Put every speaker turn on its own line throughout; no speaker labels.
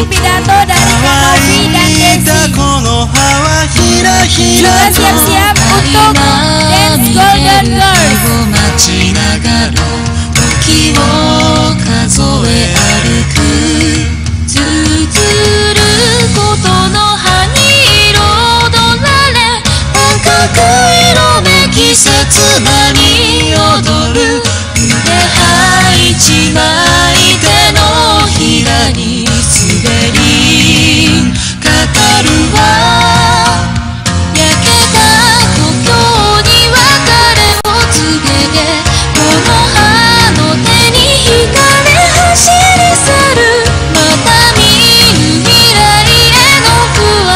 pidato dari Kak Novi dan Desi. Juga siap-siap untuk Dance Golden Girls.
時を数え歩くつづることの葉に彩られ本格色め季節場に踊る腕配一枚手のひらに滑りかかるわ焼けた故郷に別れを告げてこの葉の手に惹かれ走り去るまた見ぬ未来への不安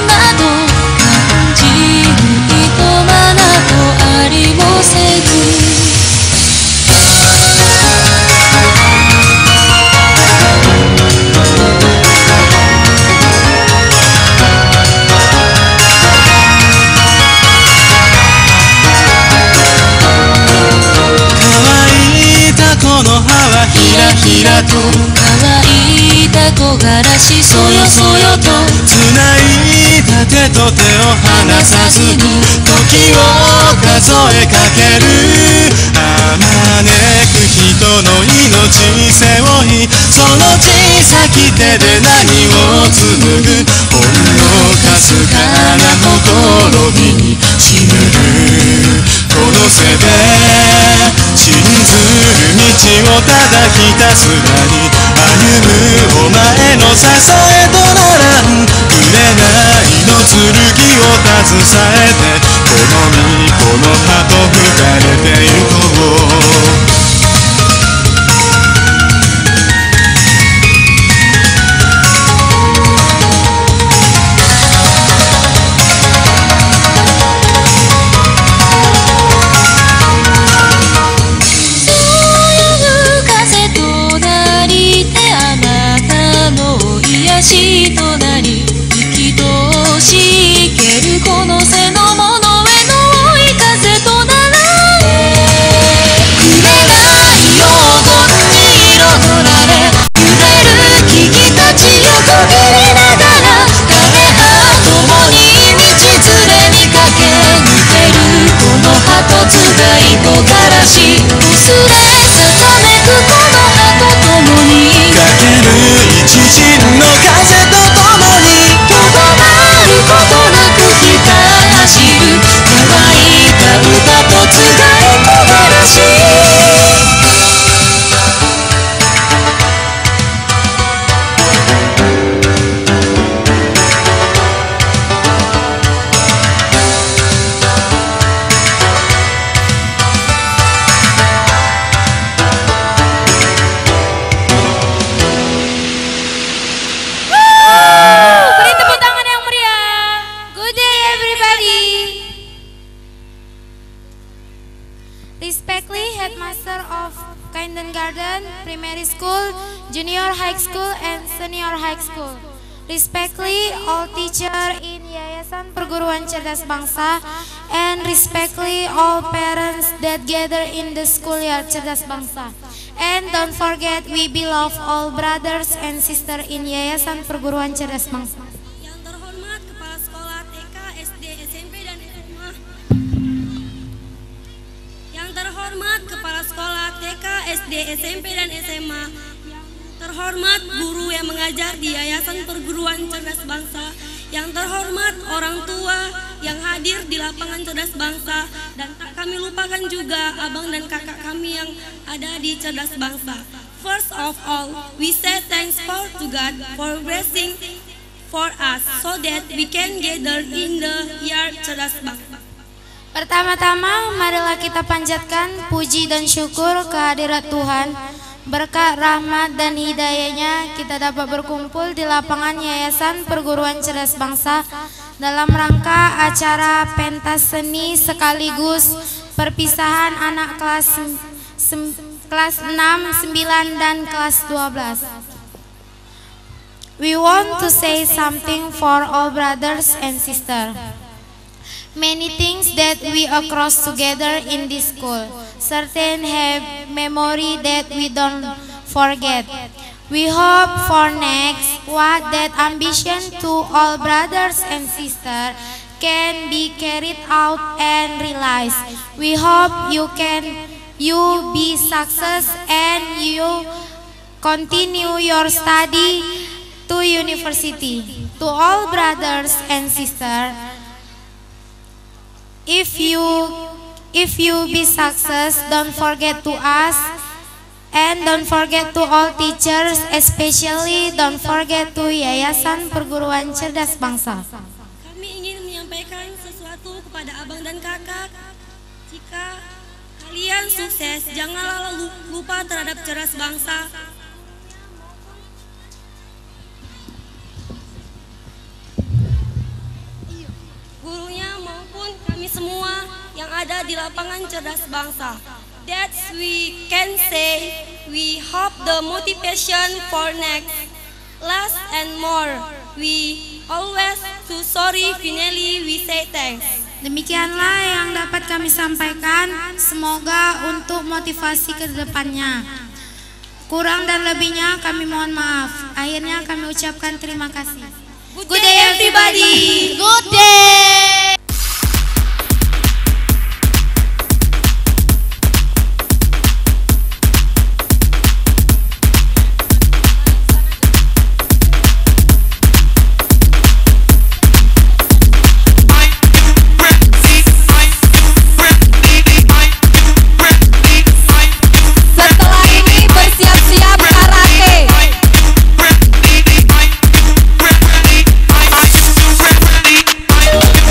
など感じるいとまなどありもせずひらひらと乾いた木枯らしそよそよとつないだ手と手を離さずに時を数えかけるあまねく人の命背負いその小さき手で何を紡ぐほんのかすかなほころびにしぬるこの背で信ずる道をただひたすらに歩むお前の支えとならん紅の剣を携えてこの身この葉と吹かれてゆこうしとなり生き通しけるこの背のものへの追い風となられくれない黄金に彩られ揺れる木々たちを途切りながら枯葉ともに道連れに駆け抜けるこの葉とつがいとからし薄れささめくこの葉とともにかける一陣の風とともにとどまることなくひた走る乾いた歌とつがい木枯らし
Respectfully, Headmaster of Kindergarten, Primary School, Junior High School, and Senior High School. Respectfully, all teachers in Yayasan Perguruan Cerdas Bangsa, and respectfully, all parents that gather in the schoolyard Cerdas Bangsa. And don't forget, we beloved all brothers and sisters in Yayasan Perguruan Cerdas Bangsa.
Yang terhormat Kepala Sekolah TK, SD, SMP, dan SMA. Yang terhormat Kepala Sekolah TK, SD, SMP, dan SMA. Yang terhormat guru yang mengajar di Yayasan Perguruan Cerdas Bangsa. Yang terhormat orang tua yang hadir di lapangan Cerdas Bangsa. Dan tak kami lupakan juga abang dan kakak kami yang ada di Cerdas Bangsa. First of all, we say thanks to God for blessing for us so that we can gather in the year Cerdas Bangsa.
Pertama-tama, marilah kita panjatkan puji dan syukur kehadirat Tuhan. Berkat rahmat dan hidayahnya, kita dapat berkumpul di lapangan Yayasan Perguruan Cerdas Bangsa dalam rangka acara pentas seni sekaligus perpisahan anak kelas 6, 9, dan kelas 12. We want to say something for all brothers and sisters. Many things that we across together in this school. Certain have memory that we don't forget. We hope for next what that ambition to all brothers and sisters can be carried out and realized. We hope you be success and you continue your study to university. To all brothers and sisters, if you be success, don't forget to us and don't forget to all teachers, especially don't forget to Yayasan Perguruan Cerdas Bangsa.
Kami ingin menyampaikan sesuatu kepada abang dan kakak. Jika kalian sukses, janganlah lupa terhadap cerdas bangsa. Gurunya maupun kami semua yang ada di lapangan cerdas bangsa. That's we can say we hope the motivation for next, last and more. We always so sorry, finally we say thanks.
Demikianlah yang dapat kami sampaikan. Semoga untuk motivasi ke depannya. Kurang dan lebihnya kami mohon maaf. Akhirnya kami ucapkan terima kasih.
Good day everybody.
Good day. Karate.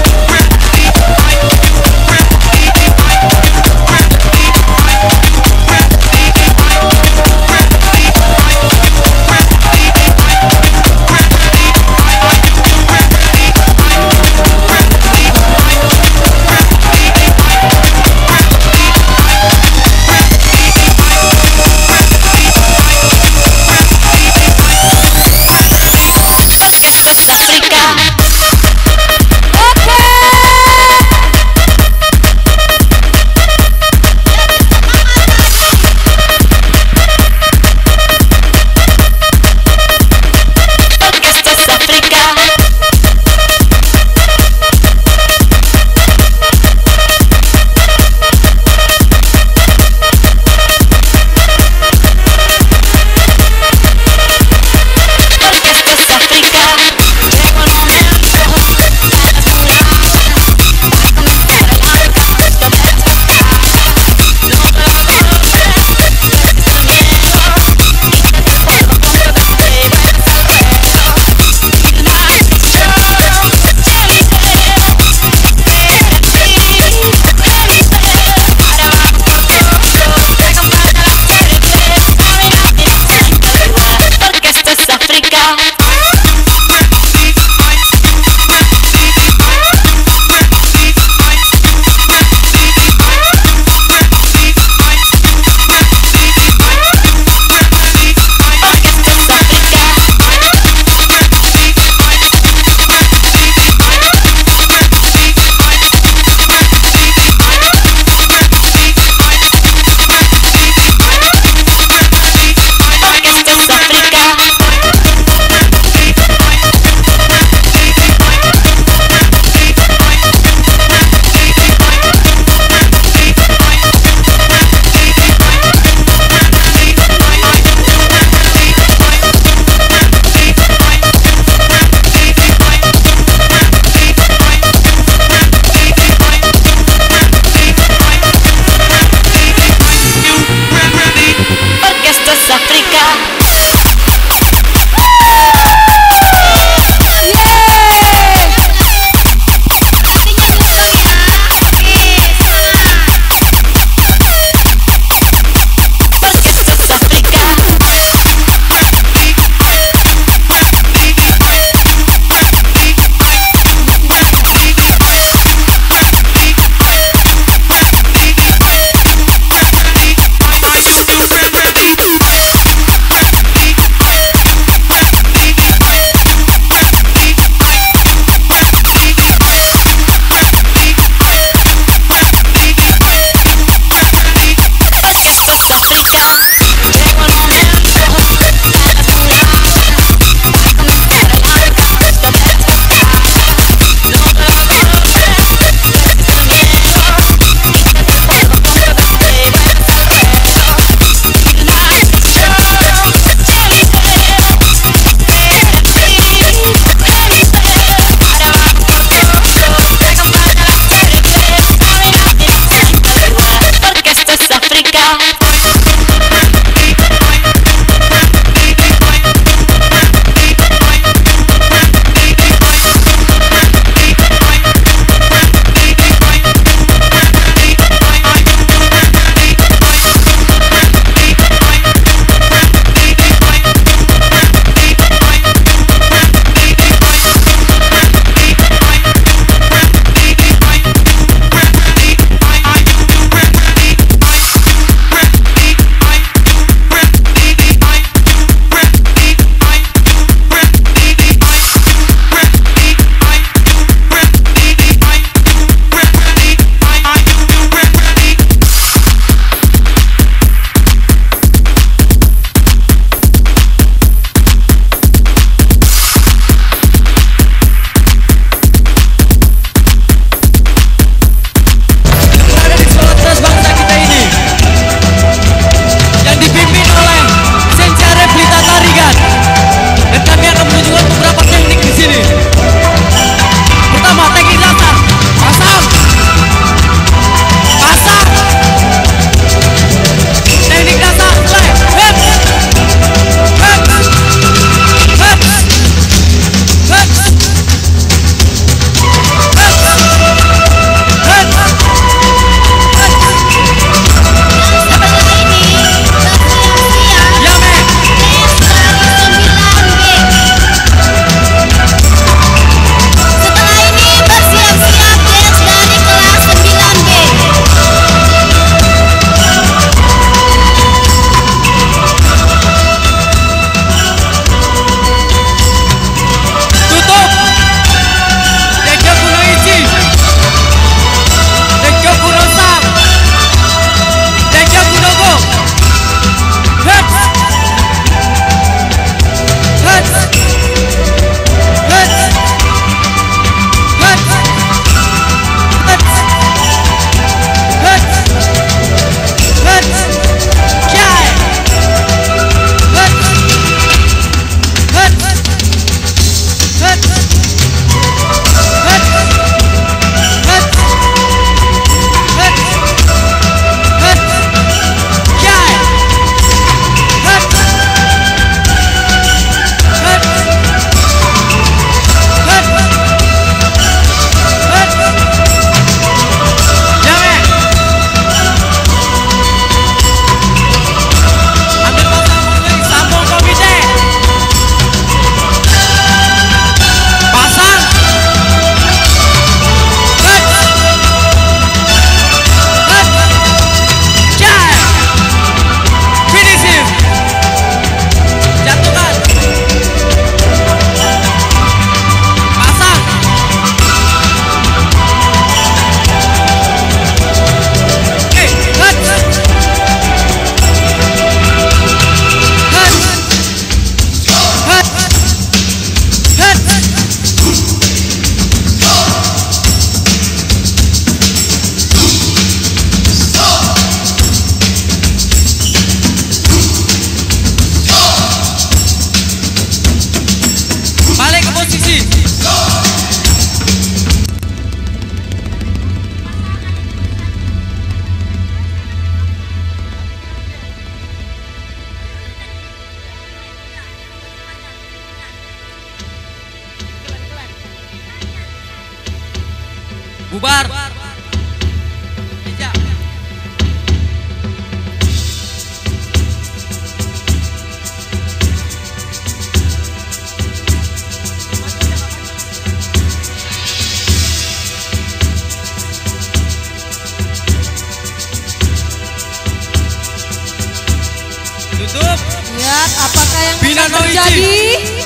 Bubar. Meja. Tutup.
Lihat apakah yang
Bina
akan terjadi.
Noichi.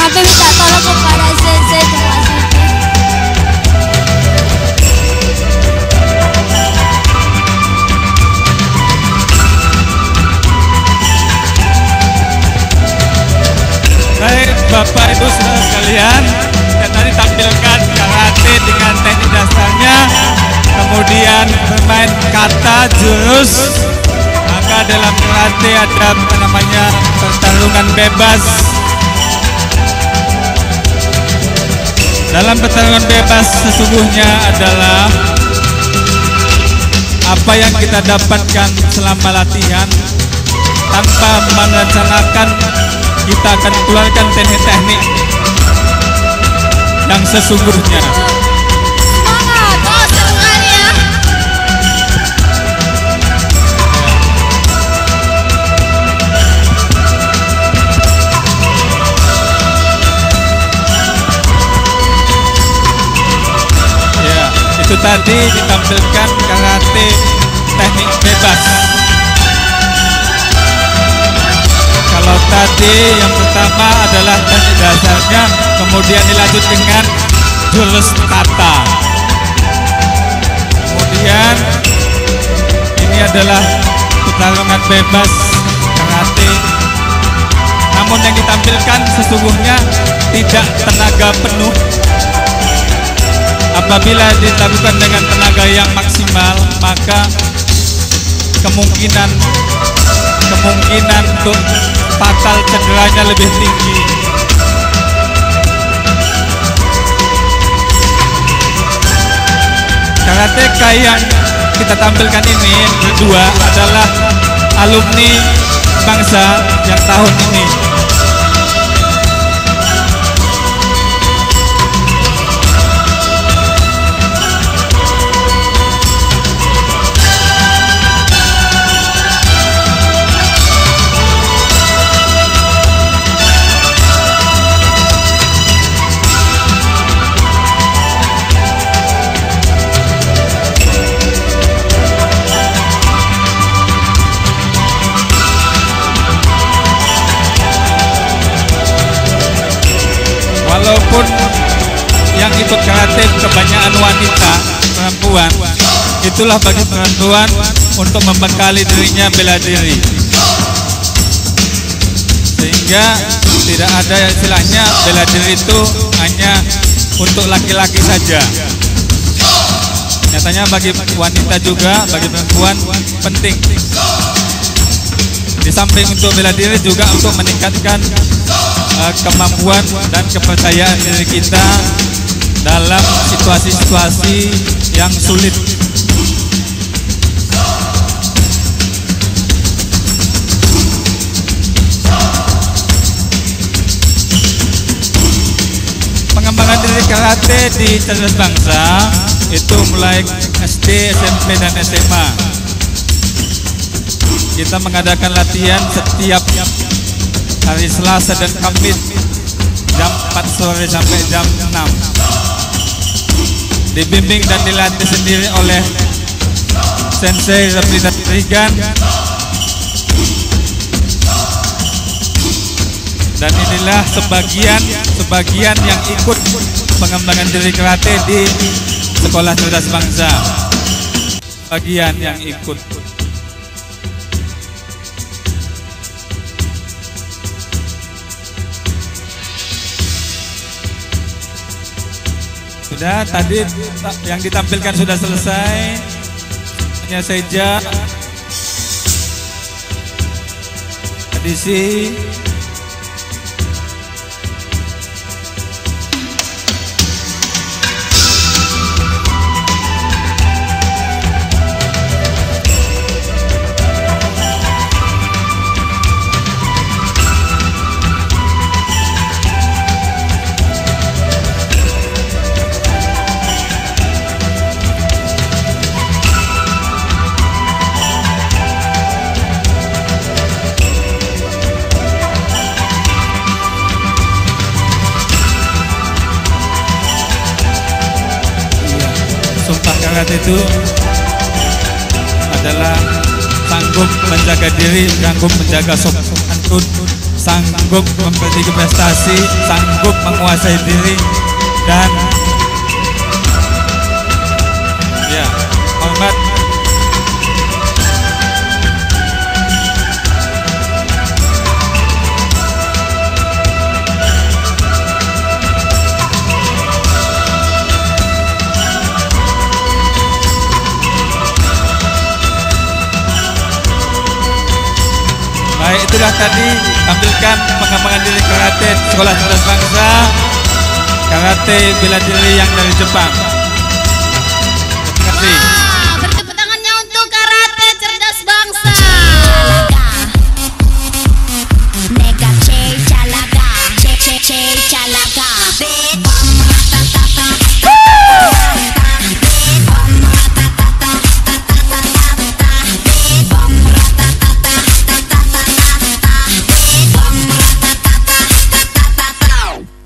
Kami minta tolong kepada ZZ dan Wazuki.
Baik Bapak Ibu saudara sekalian, kita tadi tampilkan karate dengan teknik dasar kemudian bermain kata jurus. Maka dalam karate ada namanya pertarungan bebas. Dalam pertarungan bebas sesungguhnya adalah apa yang kita dapatkan selama latihan tanpa merencanakan, kita akan keluarkan teknik-teknik yang sesungguhnya.
Semangat, oh semangat ya.
Ya, itu tadi ditampilkan karate teknik bebas. Kalau tadi yang pertama adalah teknik dasarnya, kemudian dilanjut dengan jurus kata. Kemudian ini adalah pertarungan bebas karate. Namun yang ditampilkan sesungguhnya tidak tenaga penuh. Apabila dilakukan dengan tenaga yang maksimal, maka kemungkinan untuk fatal cederanya lebih tinggi. Karateka yang kita tampilkan ini yang kedua adalah alumni bangsa yang tahun ini. Walaupun yang ikut karate kebanyakan wanita, perempuan, itulah bagi perempuan untuk membekali dirinya bela diri, sehingga tidak ada istilahnya bela diri itu hanya untuk laki-laki saja. Nyatanya bagi wanita juga, bagi perempuan penting. Di samping untuk bela diri juga untuk meningkatkan kemampuan dan kepercayaan diri kita dalam situasi-situasi yang sulit. Pengembangan diri karate di Cerdas Bangsa itu mulai SD, SMP, dan SMA. Kita mengadakan latihan setiap hari Selasa dan Kamis jam 4 sore sampai jam 6. Dibimbing dan dilatih sendiri oleh Sensei Replidat Rigan. Dan inilah sebagian yang ikut pengembangan diri karate di Sekolah Cerdas Bangsa. Bagian yang ikut. Sudah, tadi yang ditampilkan sudah selesai. Hanya saja edisi itu adalah sanggup menjaga diri, sanggup menjaga sopan santun, sanggup memperbaiki prestasi, sanggup menguasai diri, dan ya hormat. tadi tampilkan pengembangan diri karate Sekolah Cerdas Bangsa, karate bela diri yang dari Jepang. Terima kasih.
Bertepuk tangannya untuk karate Cerdas Bangsa. Nega calaga, calaga.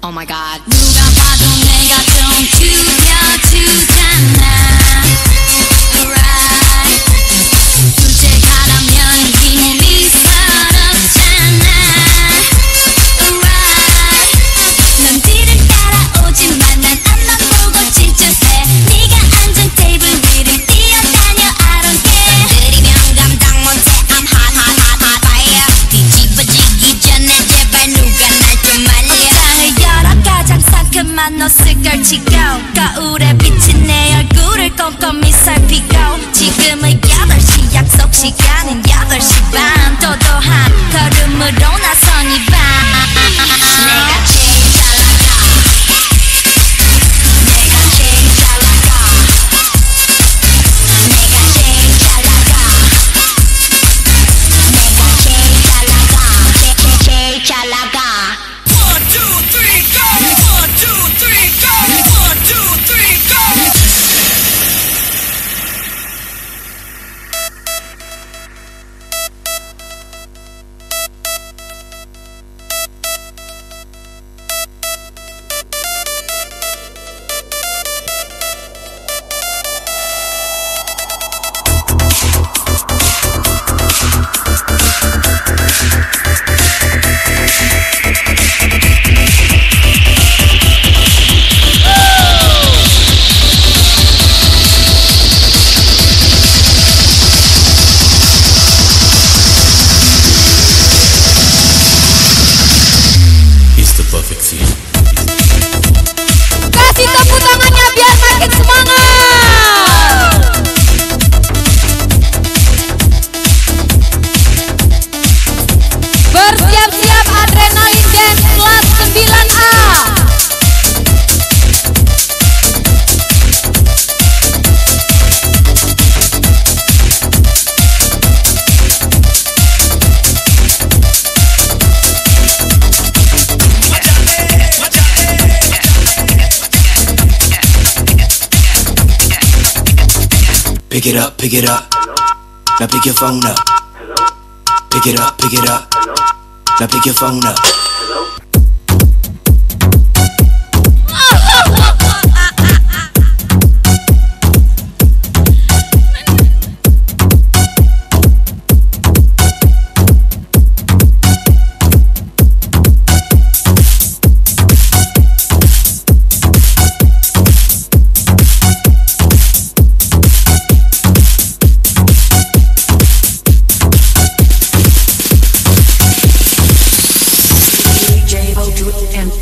Oh my God. 누가 봐도 내가 좀 주잖아. Right. 둘째가라면 힘이 서럽잖아. Right. 넌 따라오지만 난 앞만 보고 질주해. 네가 앉은 테이블 위를 뛰어다녀. I don't care. 들이면 감당 못해. I'm hot fire. 뒤집어지기 전에 제발 누가 날 좀 말려. 가장 상큼한 옷을 걸치고 거울에 비친 내 얼굴을 꼼꼼히 살피고 지금은 8시 약속 시간은 8시 반 도도한 걸음으로 나선 이 밤 내가 제일 잘 나가 내가 제일 잘 나가 내가 제일 잘 나가 내가 제일 잘 나가 제일 잘 나가. Kasih tepuk tangannya biar makin semangat. Bersiap-siap adrenalin dance kelas 9A.
Pick it up, now pick your phone up. Pick it up, now pick your phone up.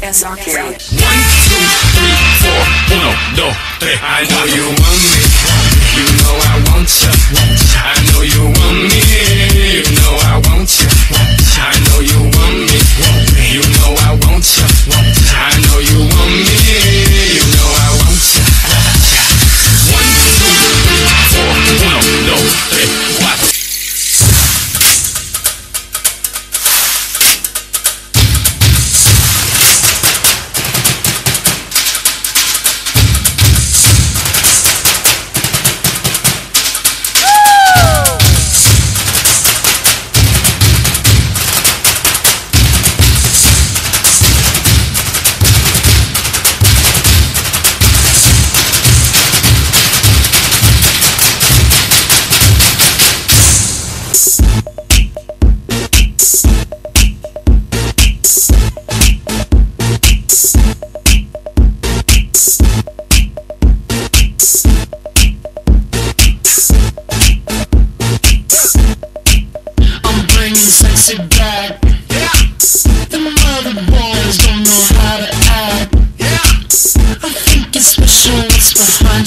SRK. 1, 2, 3, 4, 1, 2, 3. I know you want me. You know I want you. I know you want me. You know I want you. I know you want me. You know I want you. I know you want me. You know I want you. 1, 2, 3, 4, 1, 2, 3, 4.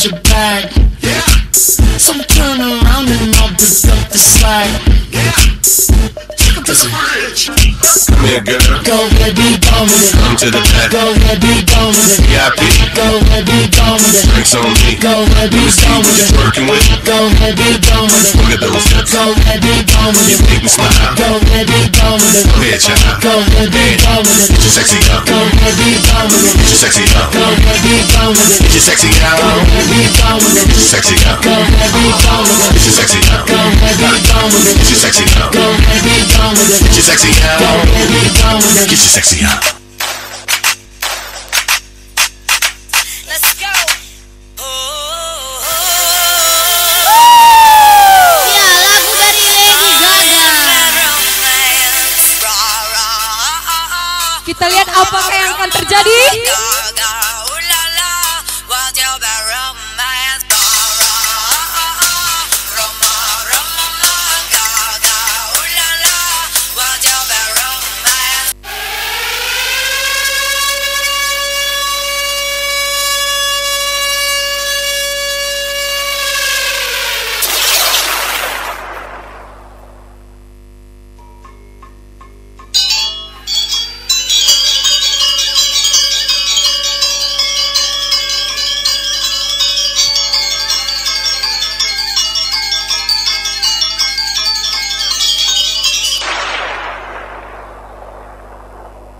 Your back, yeah. So turn around and I'll pick up the slack. Yeah. Check out this bridge.
me a girl.
Go ahead, be gone with it.
Come to the back.
Go ahead, be gone with it.
VIP.
Go ahead, be gone with it.
Drinks on me.
Go ahead, be
Let me see
gone
what
with
you're
it.
working with.
Go ahead, be gone with it.
Look at those hips.
Go ahead, be gone with
You
it.
make me smile.
Go ahead, be gone with it.
Go ahead, child.
Go ahead, be gone with it.
Get your sexy up.
Go ahead, be gone with it.
Get your sexy up.
Go ahead, be gone with it.
Get your sexy out.
Go ahead, be gone with it.
Get your sexy up.
Go ahead, be gone with it.
Get your sexy up.
Go ahead, be gone with it.
Get your sexy up.
Go ahead, be gone with it.
Get your sexy
Go
out.
ahead, be gone with it.
Get your sexy up.
Let's go.
Ya, lagu dari Lady Gaga.
Kita lihat apakah yang akan terjadi.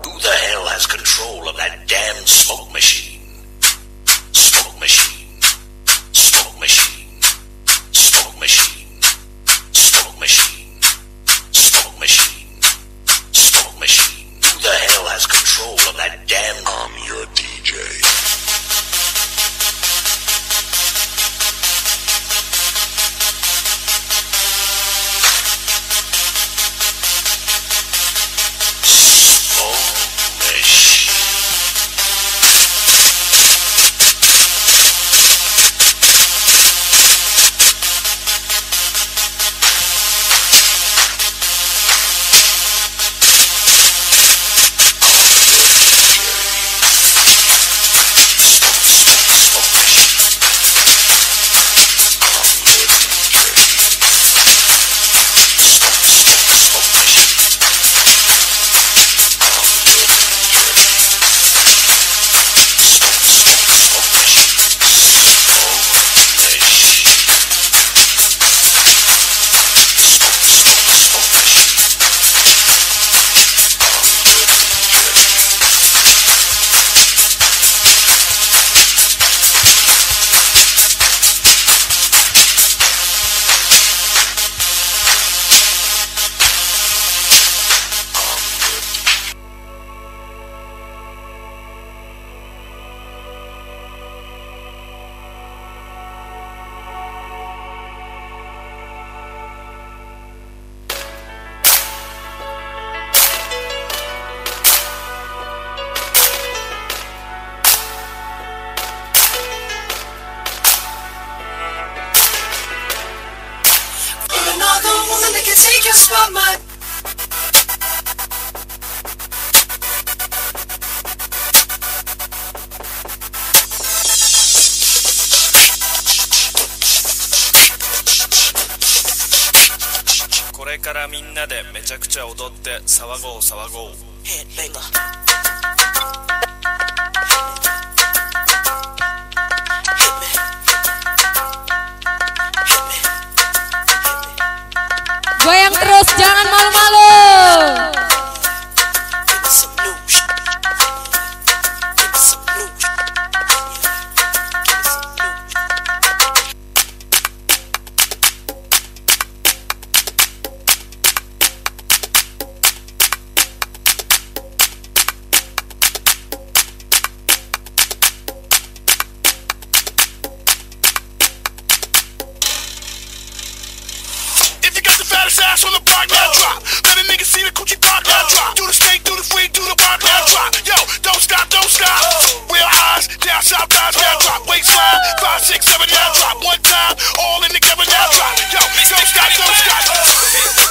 Who the hell has control of that damn smoke machine? Smoke machine. Smoke machine. Smoke machine. Smoke machine. Smoke machine. Smoke machine. Who the hell has control of that damn... I'm your DJ.
Another woman that can take your spotlight.
これからみんなでめちゃくちゃ踊って騒ごう騒ごう。
Goyang terus, jangan malu-malu.
If you got the fattest ass on the block, now drop. Let a nigga see the coochie pop, now drop. Do the snake, do the freak, do the pop, now drop. Yo, don't stop, don't stop. Real eyes, down south guys, now drop. Waistline, 5, 6, 7, now drop. One time, all in together, now drop. Yo, don't stop, don't stop.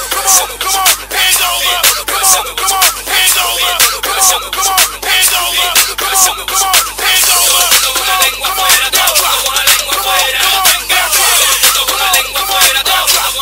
Come on, come on, hands over. Come on, come on, hands over. Come on, come on, hands over. Come on, come on, hands over. Come on, come on, now drop. Come on, come on, now drop. Come on, come on, now drop.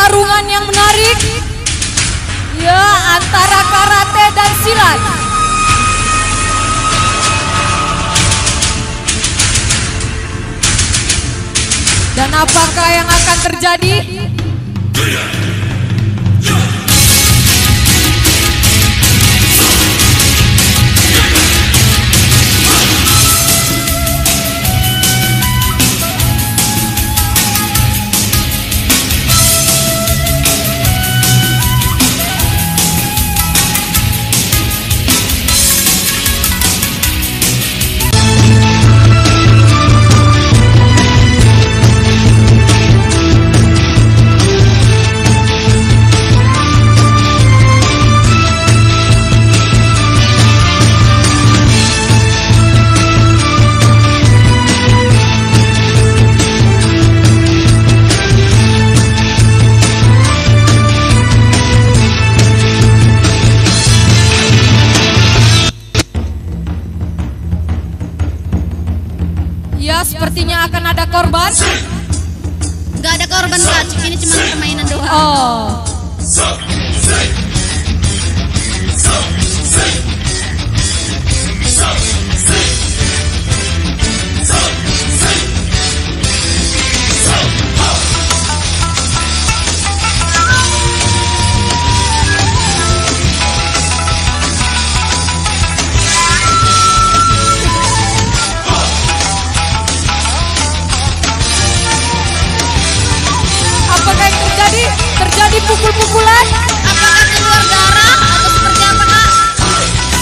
pertarungan yang menarik. Ya, antara karate dan silat. Dan apakah yang akan terjadi? Ya, sepertinya akan ada korban.
Gak ada korban, Kak. Ini cuma permainan doang.
Oh. Terjadi pukul-pukulan.
Apakah keluar darah atau seperti apa, Kak?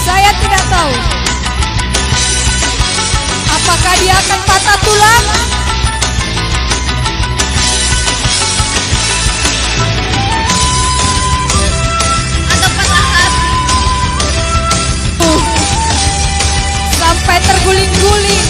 Saya tidak tahu. Apakah dia akan patah tulang?
Atau patah hati?
Sampai terguling-guling.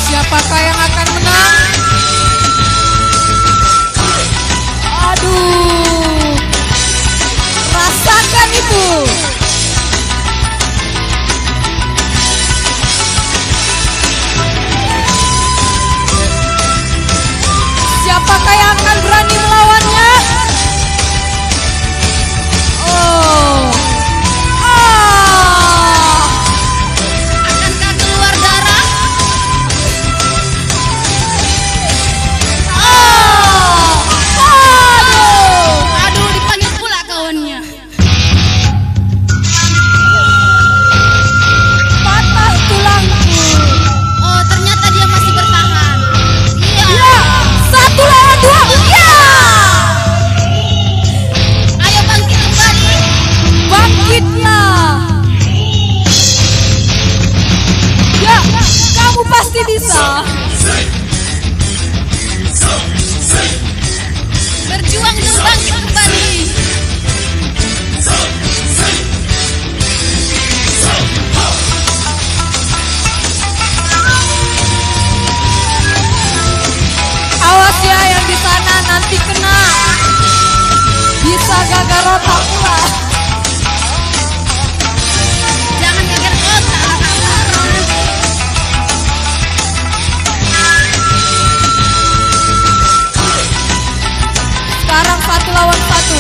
Siapakah yang akan menang? Aduh, rasakan itu. Siapakah yang akan berani melawannya? Oh.
Akankah keluar darah? Aduh, dipanggil pula kawannya.
Patah tulangku.
Oh, ternyata dia masih bertahan.
Iya. 1 lawan 2. Iya.
Ayo bangkit kembali.
Bangkitlah. Ya, kamu pasti bisa.
Berjuang dan bangkit kembali.
Awas ya yang di sana nanti kena. Bisa gagal otak pula.
Jangan geger otak.
Sekarang 1 lawan 1.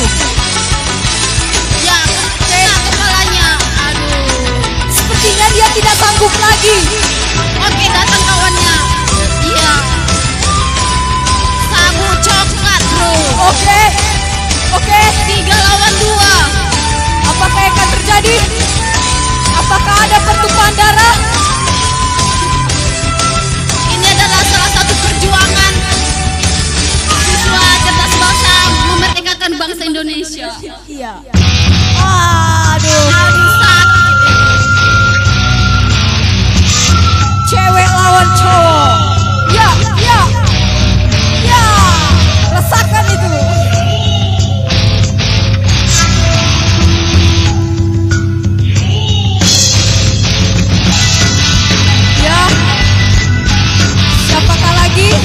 Ya, kena kepalanya. Aduh.
Sepertinya dia tidak sanggup lagi. Oke.
3 lawan 2.
Apakah yang akan terjadi? Apakah ada pertumpahan darah?
Ini adalah salah satu perjuangan siswa cerdas bangsa memerdekakan bangsa Indonesia.
Iya. Aduh.
Sakit.
Cewek lawan cowok. Ya. Rasakan itu. Ya. Siapakah lagi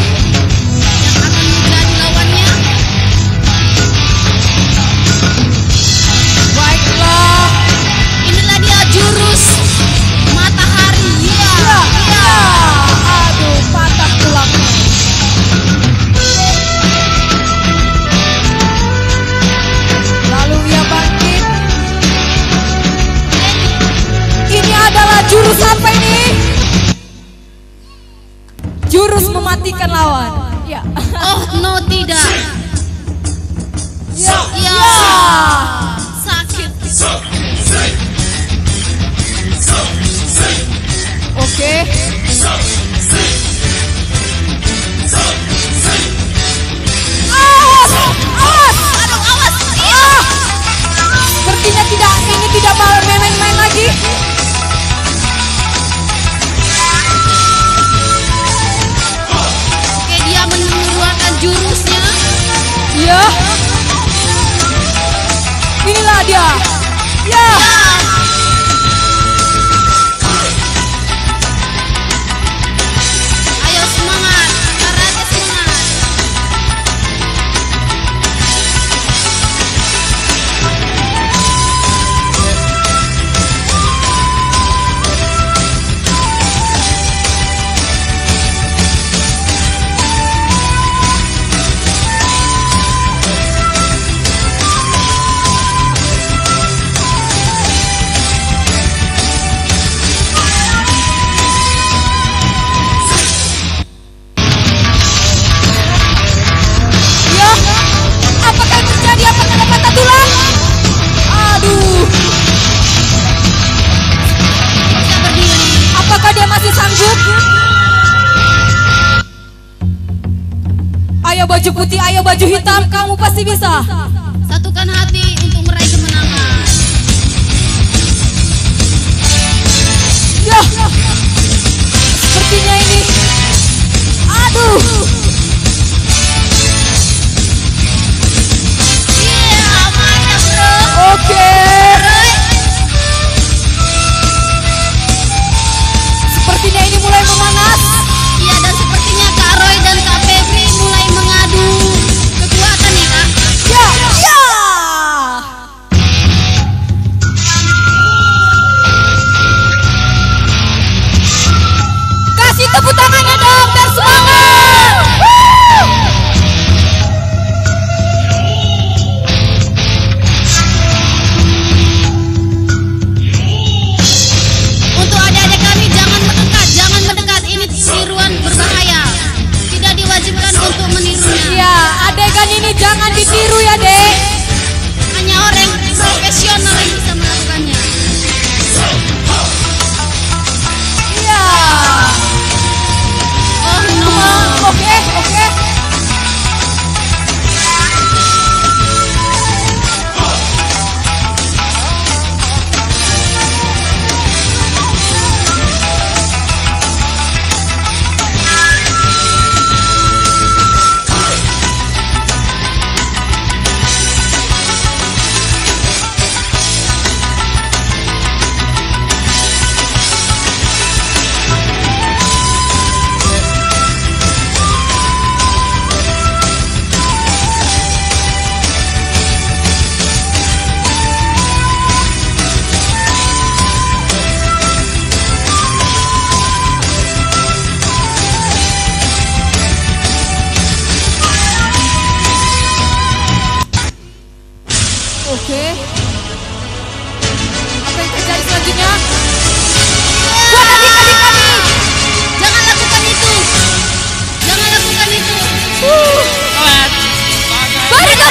Yang akan menjadi lawannya?
Baiklah.
Inilah dia jurus matahari.
Ya. Aduh, patah tulang. Lalu ia bangkit. Ini adalah jurus apa ini? Jurus mematikan lawan. Ya.
Oh no, tidak.
Ya.
Sakit.
Oke. Awas. Sepertinya ini tidak mau main-main lagi.
Oke, dia mengeluarkan jurusnya.
Ya. Inilah dia. Ya.
Ayo semangat, karate semangat.
Ya. Apakah yang terjadi? Apakah ada patah tulang? Aduh.
Bisa berdiri.
Apakah dia masih sanggup? Ayo baju putih, ayo baju hitam, kamu pasti bisa.
Satukan hati untuk meraih kemenangan.
Ya. Sepertinya ini. Aduh.
Mantap bro.
Oke. Sepertinya ini mulai memanas.
Iya, dan sepertinya Kak Roy dan Kak Febri mulai mengadu kekuatan ya Kak.
Ya. Kasih tepuk tangannya dong, biar semangat.
Untuk adik-adik kami jangan mendekat, ini tiruan berbahaya. Tidak diwajibkan untuk menirunya.
Iya, adegan ini jangan ditiru ya, Dek.
Hanya orang profesional yang bisa melakukannya.
Iya.
Oh no.
Oke. Oke. Apa yang terjadi selanjutnya? Buat adik-adik kami.
Jangan lakukan itu. Jangan lakukan itu.
Balik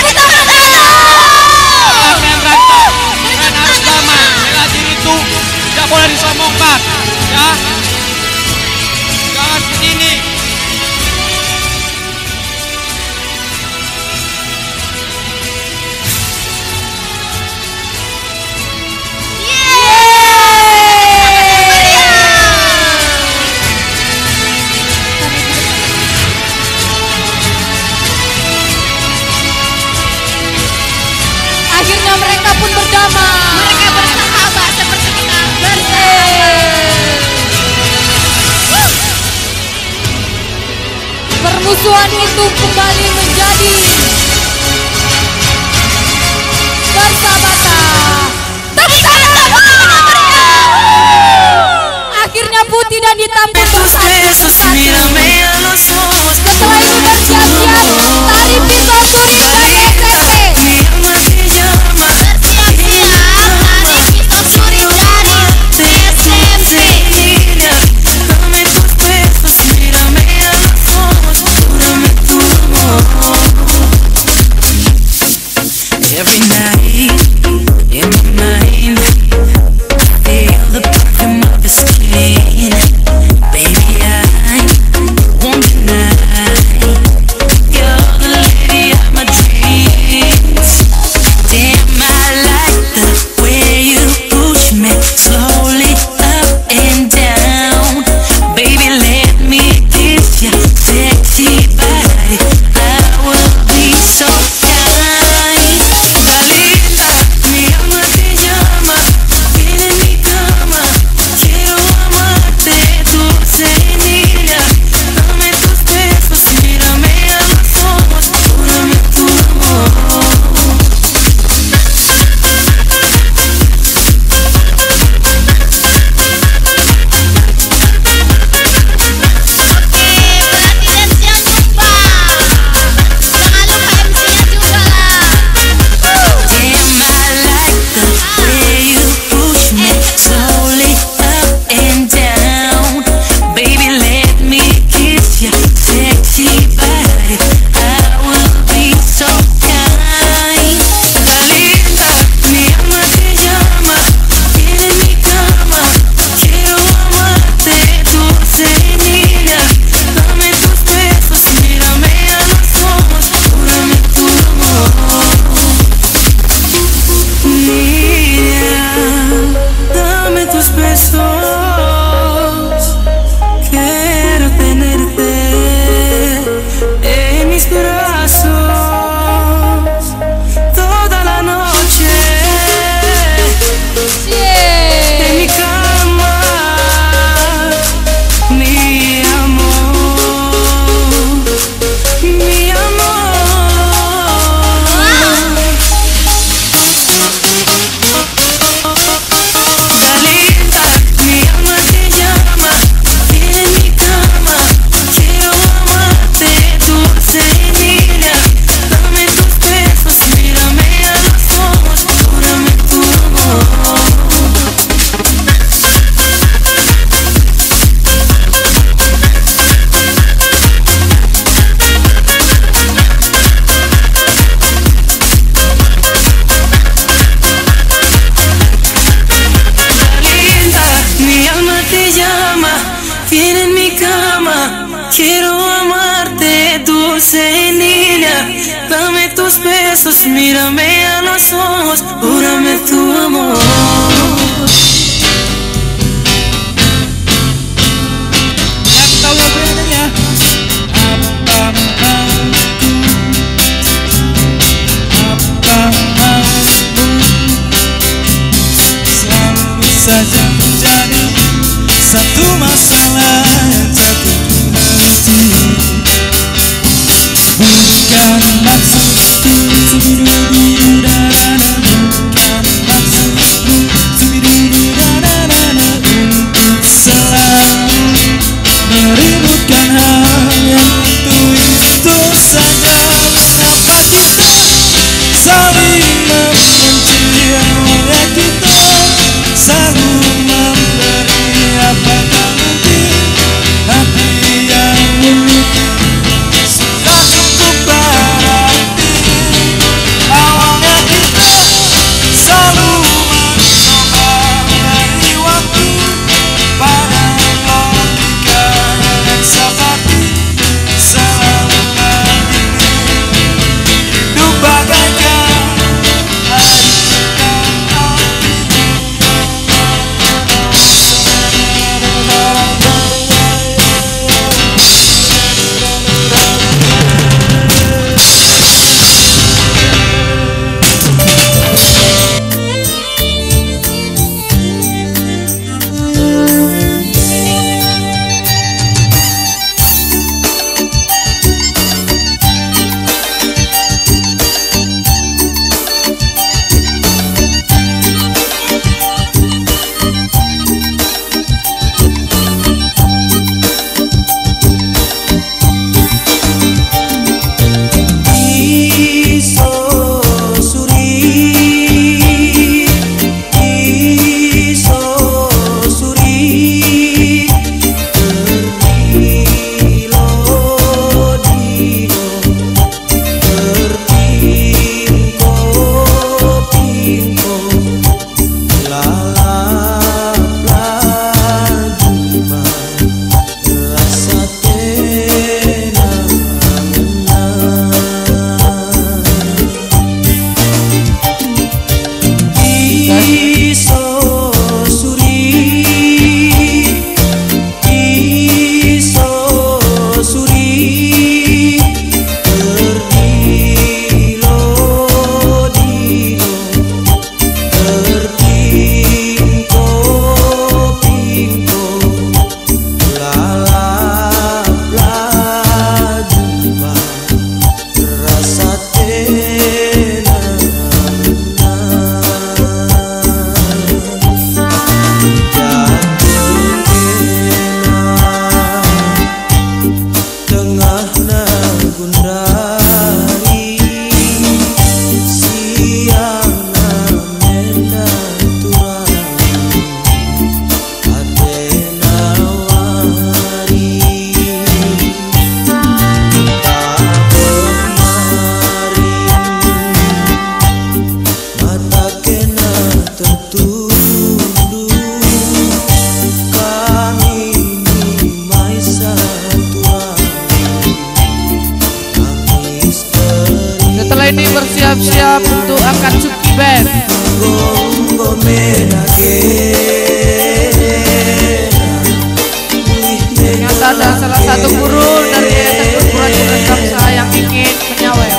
karena mereka pun berdamai.
Mereka bersahabat seperti kita
Permusuhan itu kembali menjadi persahabatan. Akhirnya Putih dan Hitam pun bersatu. Setelah itu bersiap-siap tari pisau suri dari SMP.
Every night in my mind, I feel the perfume of your skin. Baby, I won't deny you're the lady of my dreams. Damn, I like the way you push me slowly up and down. Baby, let me kiss your sexy body. I will be so mírame a los ojos, júrame tu amor.
Yang tahu lagunya apa maksudmu, selalu saja menjadi satu masalah yang tak berhenti. Bukan maksudku subidubidu-da-da-da, bukan maksudku subidubidu-da-da-da, untuk selalu meributkan hal yang itu saja. Mengapa kita saling membenci, hanya kita selalu
ini bersiap-siap untuk Akatsuki Band. Ternyata ada salah satu guru dari Yayasan Perguruan Bangsa yang ingin menyawai.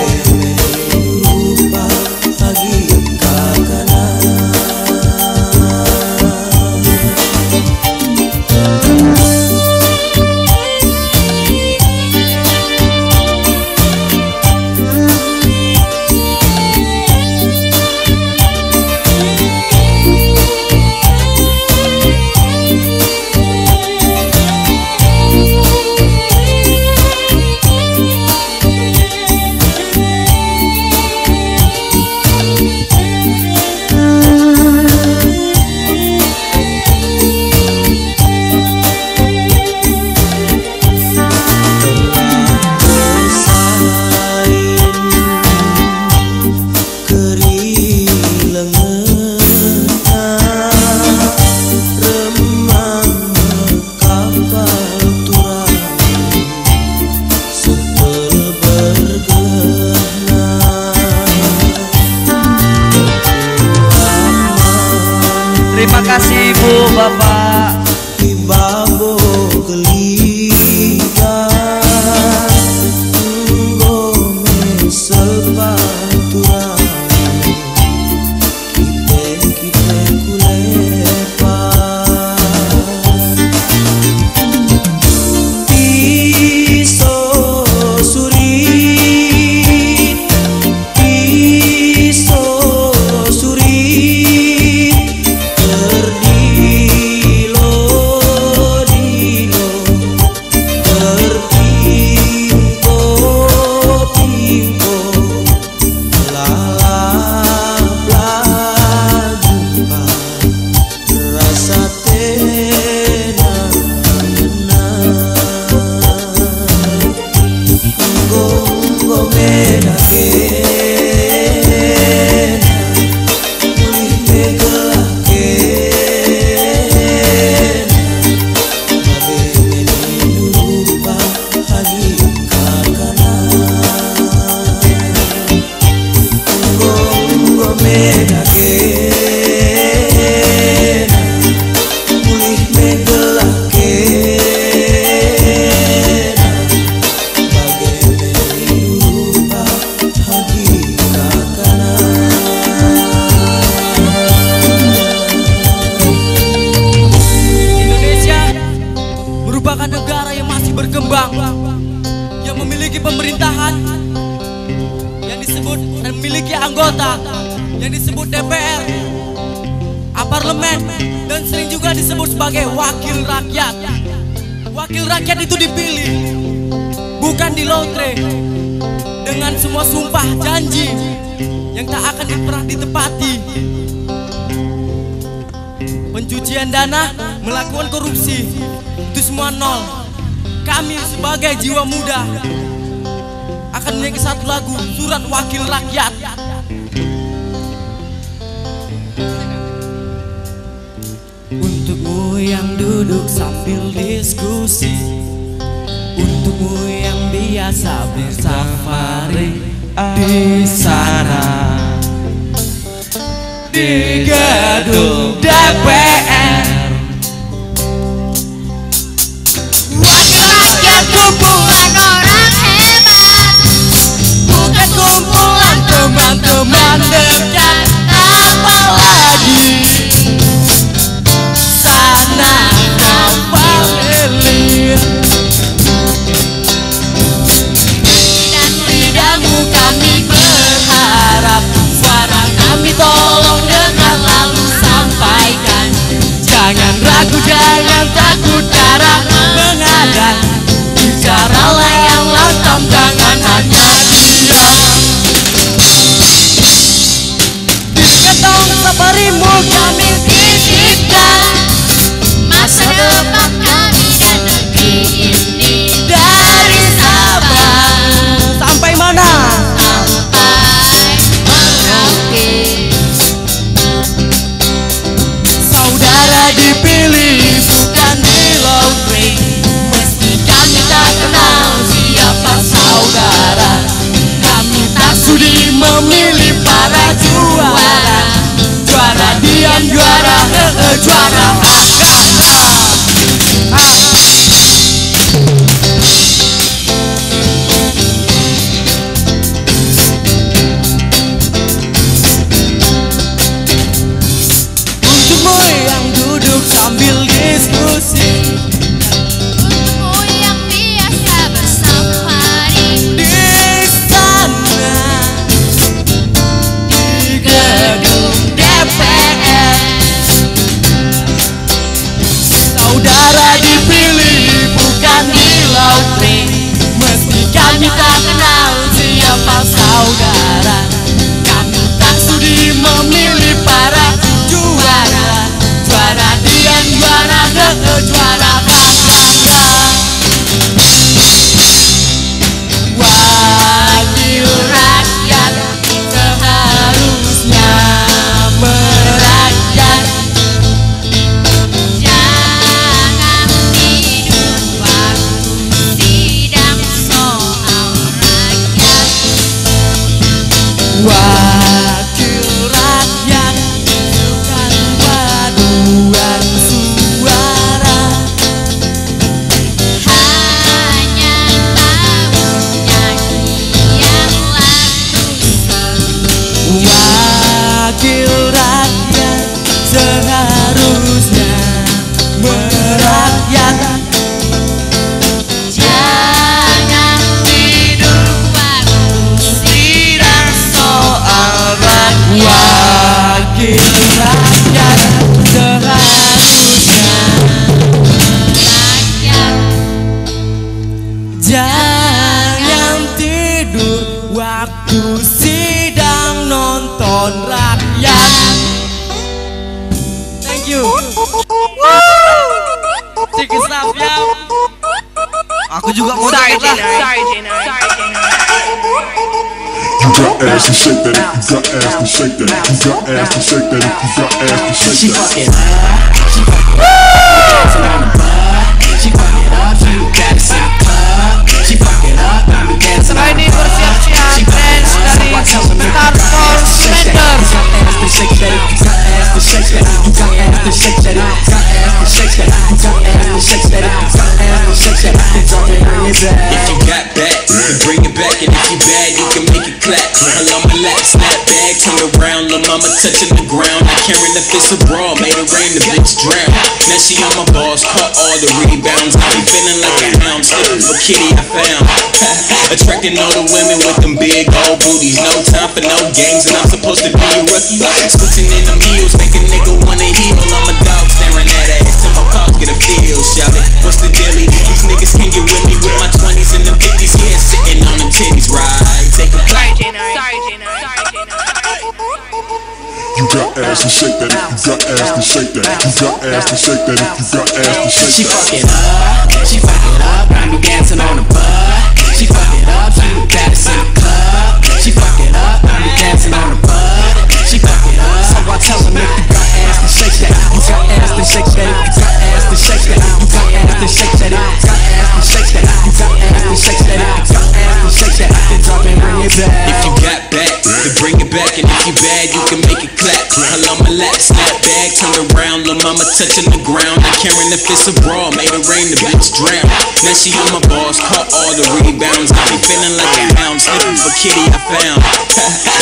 Terima kasih Ibu, Bapak.
Negara yang masih berkembang, yang memiliki pemerintahan, yang disebut dan memiliki anggota, yang disebut DPR, parlemen, dan sering juga disebut sebagai wakil rakyat. Wakil rakyat itu dipilih, bukan di lotre, dengan semua sumpah janji yang tak akan pernah ditepati. Pencucian dana, melakukan korupsi, itu semua nol. Kami sebagai jiwa muda akan menyanyi satu lagu, Surat Wakil Rakyat.
Untukmu yang duduk sambil diskusi, untukmu yang biasa bersafari di sana, di gedung DPR.
Wakil rakyat kumpulan orang hebat, bukan kumpulan teman-teman dekat. Apalagi
sana kapal elit
dan lidahmu kami berharap, suara kami tolong dengar lalu sampaikan.
jangan ragu, jangan takut cara menghadap. Bicaralah yang lantang, jangan hanya diam. Diketong sabarimu kami
titipkan masa depan kami dan negeri ini. Dari Sabang
sampai mana?
Sampai Merauke.
Saudara dipilih bukan di lotre,
meski kami tak kenal siapa saudara.
kami tak sudi memilih para juara. Juara diam, juara juara Untukmu yang duduk sambil diskusi,
untukmu yang biasa bersafari
di sana
di gedung DPR.
saudara dipilih bukan di lotre, meski kami tak kenal siapa saudara. Kami tak sudi memilih para juara. Juara diam, juara juara bangga. Wakil rakyat seharusnya merakyat.
Jangan tidur waktu sidang soal rakyat.
Wakil rakyat bukan paduan suara,
Hanya tahu nyanyian lagu seru.
wakil rakyat seharusnya merakyat.
Jangan tidur waktu sidang soal rakyat.
Wakil rakyat seharusnya
Rakyat.
jangan tidur waktu sidang nonton rakyat. Thank you. Cikis ya.
Aku juga mau joget lah.
You got ass to shake that, you got ass to shake that, you got ass to shake that, you got ass to shake that.
She fuck it up, she fuck it up, around the butt. She fuck it up, you got it in the club. She fuck it up, I'm dancing on the butt. She fuck it up, so I tell them you got ass to shake that, you got ass to shake that, you got ass to shake that, you got ass to shake that, you got ass to shake that, you got ass to shake that, you got ass to shake that. It's all in your bag.
If you got back, then bring it back. And if you bad, you can make it clap. I love my lap, snap back, turn around. Lil' mama touching the ground. I carrying the fist of brawl, made it rain, the bitch drown. Now she on my balls, caught all the rebounds. I be feeling like a hound, slipping for kitty I found. Attracting all the women with them big old booties. No time for no games, and I'm supposed to be a rookie. Switching in the meals, make a nigga wanna heal. I'm a dog staring at ass till my paws get a feel. Shout it, what's the dealie? These niggas can't get with me with my 20s and the 50s. Yeah, sitting on them titties, right? Take a flight.
You got ass to shake that, you got ass to shake that, you got ass to shake that, you got ass to shake that.
She fuck it up, she fuck it up, got me dancing on the butt. She fuck it up, she the baddest in the club. She fuck it up, got me dancing on the butt. She fuck it up, so I tell them if you got ass to shake that, you got ass to shake that, you got ass to shake that, you got ass to shake that, you got ass to shake that, you got ass to shake that, you got ass to shake that. Then drop and bring it back.
If you got back, then bring it back. And if you bad, you can make it clap. I love
my lap, snap bag, turned around, lil' mama touching the ground. Not caring if it's a brawl, made it rain, the bitch drown. Now she on my balls, caught all the rebounds. I be feeling like a hound, sniffing for kitty I found.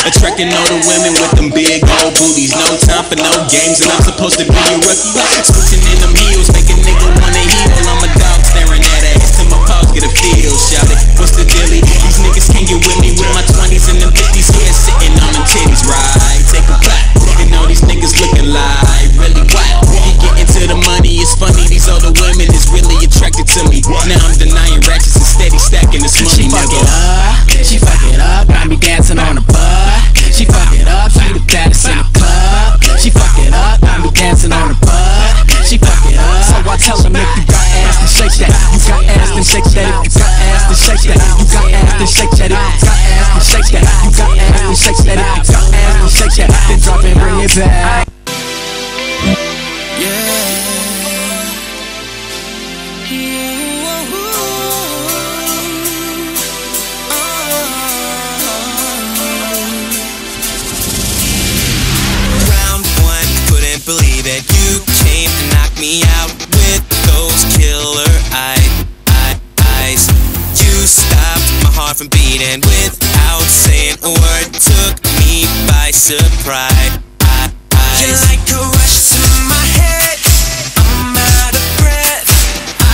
Attracting all the women with them big old booties. No time for no games, and I'm supposed to be a rookie. Switching in them heels, make a nigga wanna heal. I'm a dog staring at ass till my paws get a feel. Shout it, what's the dealie? These niggas can't get with me with my 20s and them 50s. Yeah, sitting on them titties, right? Take a clap, and all these niggas looking like really wild. You get into the money, it's funny. These older women is really attracted to me. Now I'm denying ratchets and steady stacking this money.
She fuck it up, got me dancing on the butt. She fuck it up, she the baddest in the club. She fuck it up, got me dancing on the butt. She fuck it up, so I tell them if you got ass, then shake that. You got ass, then shake that. If you got ass, then shake that. You got ass, then shake that. If you got ass, then shake that. You got ass, then shake that. If you got ass, then shake that. Then drop it, bring it back.
Believe it, you came and knocked me out with those killer eyes. You stopped my heart from beating without saying a word, took me by surprise. You're like a rush to my head, I'm out of breath,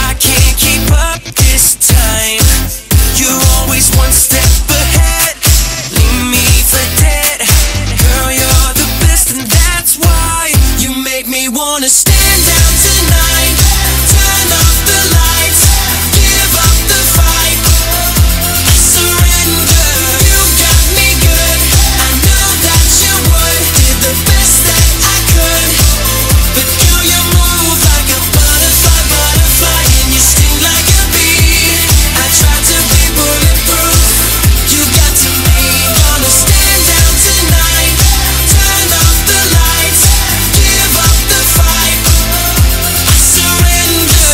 I can't keep up this time. You're always one step ahead, leave me for dead. Girl, you're the best and that's why you make me wanna stand down tonight. Turn off the lights, give up the fight, I surrender. You got me good, I know that you would. Did the best that I could, but girl, you move like a butterfly, and you sting like a bee. I tried to be bulletproof, you got to me. Gonna stand down tonight, turn off the lights, give up the fight, I surrender.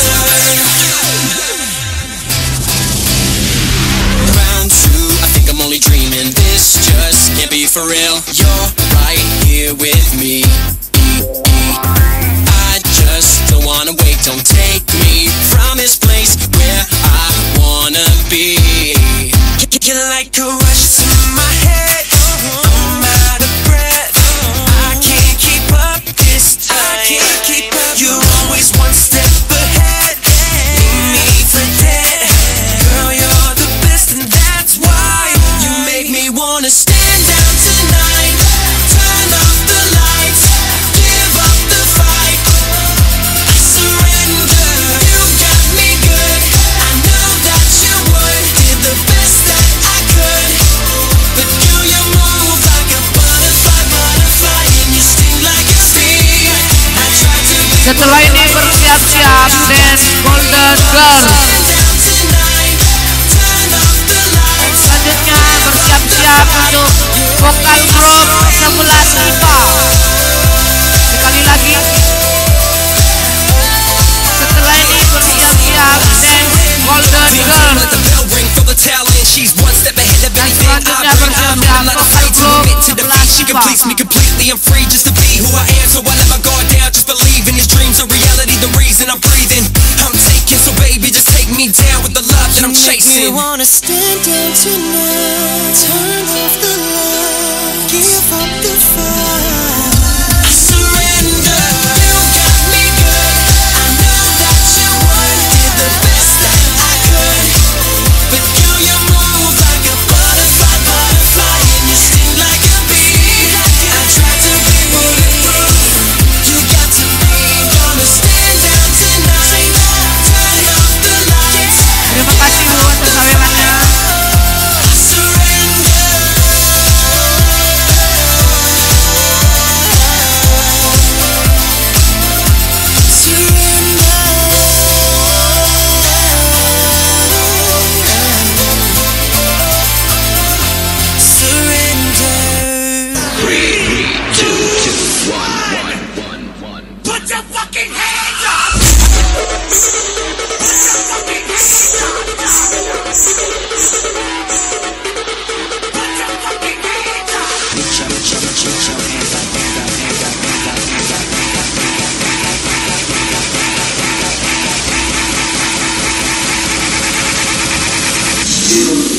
Round two, I think I'm only dreaming. This just can't be for real. You're right here with me. I just don't wanna wait. Don't take me from this place where I wanna be. You're like a rush to my head, I'm out of breath, I can't keep up this time. You're always one step ahead, leave me for dead. Girl, you're the best and that's why you make me wanna stand down tonight. Turn off the lights, give up the fight, I surrender. You got me good, I know that you would. Did the best that I could, but girl, you move like a butterfly, and you sting like a bee. I tried to be.
Setelah ini bersiap-siap dance Golden Girl. Selanjutnya bersiap-siap untuk vokal grup 11 IPA. Sekali lagi. Setelah ini bersiap-siap dance Golden Girl. Dan selanjutnya bersiap-siap vokal grup 11 IPA.
Me completely, I'm free just to be who I am, so I never go down. Just believe in these dreams are reality, the reason I'm breathing. I'm taking, so baby, just take me down with the love that I'm chasing. You wanna stand down tonight, turn off the light, give up the fight, I surrender. You got me good, I know that you would. Did the best that I could, but girl, you move like a butterfly, and you sting like a bee. I tried to be bulletproof, you got to me. Gonna stand down tonight, turn off the lights.
Terima kasih buat kesawerannya.
I surrender.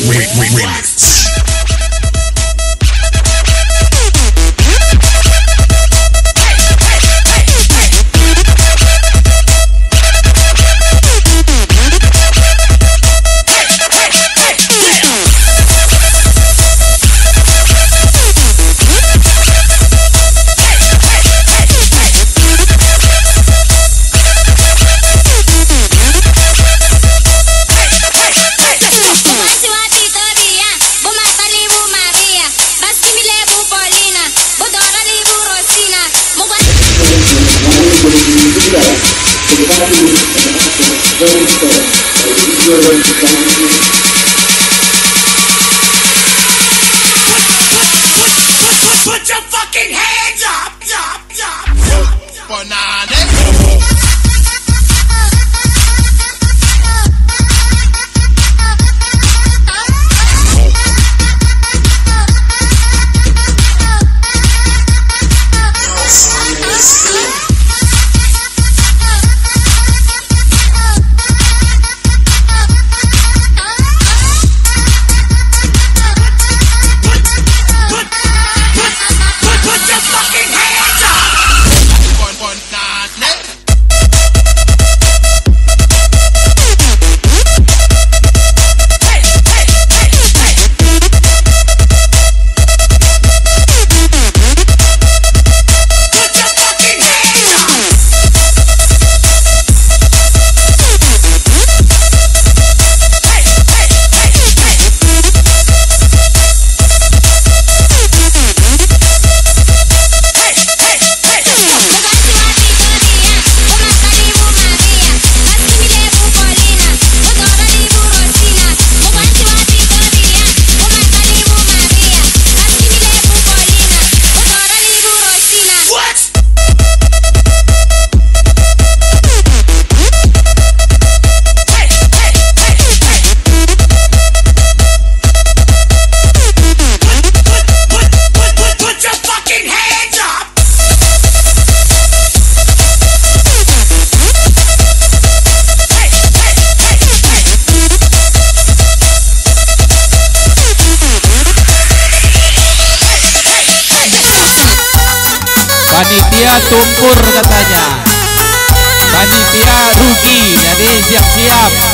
Remix.
Put your fucking hands up.
Panitia tumpur katanya. Panitia rugi, jadi siap-siap.